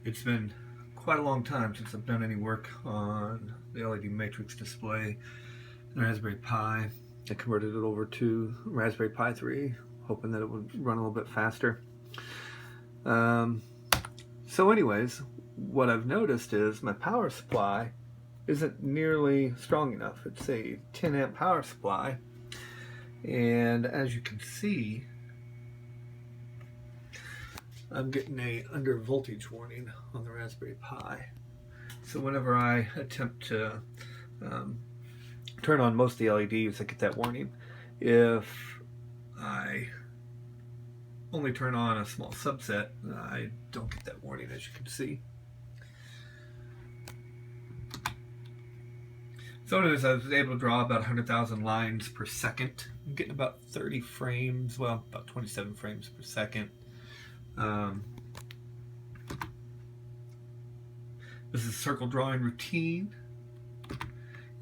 It's been quite a long time since I've done any work on the LED matrix display in Raspberry Pi. I converted it over to Raspberry Pi 3, hoping that it would run a little bit faster. So anyways, what I've noticed is my power supply isn't nearly strong enough. It's a 10 amp power supply, and as you can see, I'm getting a under voltage warning on the Raspberry Pi. So whenever I attempt to turn on most of the LEDs, I get that warning. If I only turn on a small subset, I don't get that warning, as you can see. So anyways, I was able to draw about 100,000 lines per second. I'm getting about 30 frames, well, about 27 frames per second. This is a circle drawing routine,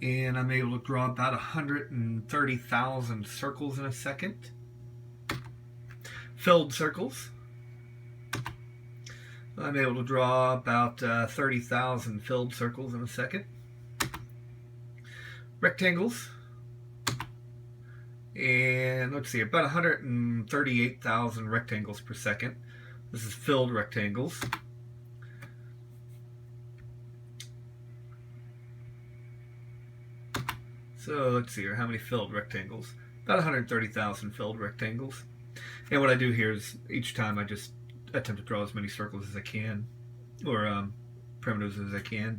and I'm able to draw about 130,000 circles in a second. Filled circles, I'm able to draw about 30,000 filled circles in a second. Rectangles, and let's see, about 138,000 rectangles per second. This is filled rectangles. So let's see here, how many filled rectangles? About 130,000 filled rectangles. And what I do here is each time I just attempt to draw as many circles as I can, or primitives as I can.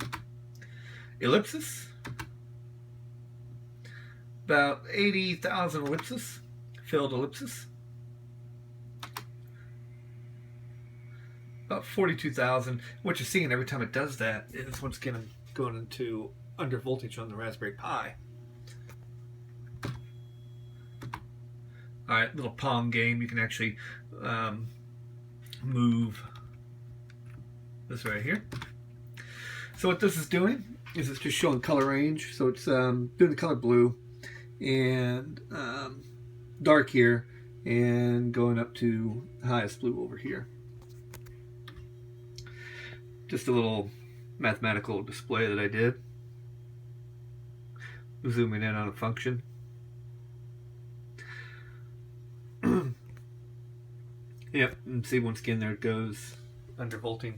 Ellipses, about 80,000 ellipses, filled ellipses. About 42,000. What you're seeing every time it does that is, once again, I'm going into under voltage on the Raspberry Pi. Alright, little Pong game. You can actually move this right here. So what this is doing is it's just showing color range. So it's doing the color blue and dark here, and going up to highest blue over here. Just a little mathematical display that I did. Zooming in on a function. Yep, and see, once again, there it goes, undervolting.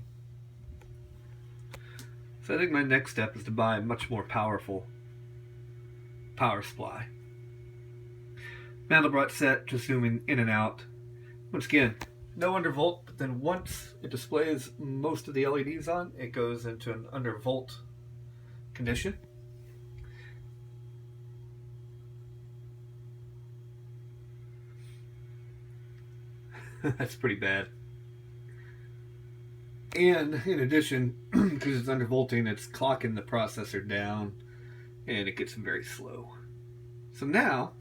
So I think my next step is to buy a much more powerful power supply. Mandelbrot set, just zooming in and out. Once again, no undervolt, but then once it displays most of the LEDs on, it goes into an undervolt condition. That's pretty bad. And in addition, because it's undervolting, it's clocking the processor down, and it gets very slow. So now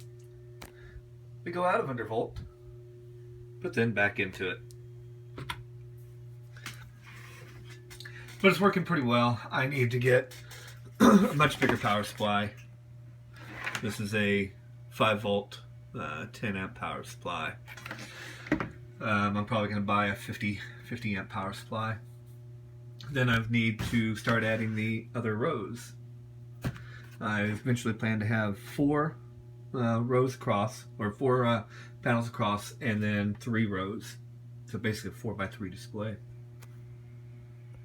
we go out of undervolt, but then back into it. But it's working pretty well. I need to get a much bigger power supply. This is a 5 volt, 10 amp power supply. I'm probably going to buy a 50 amp power supply. Then I need to start adding the other rows. I eventually plan to have 4 rows across, or 4 panels across, and then 3 rows. So basically a 4x3 display.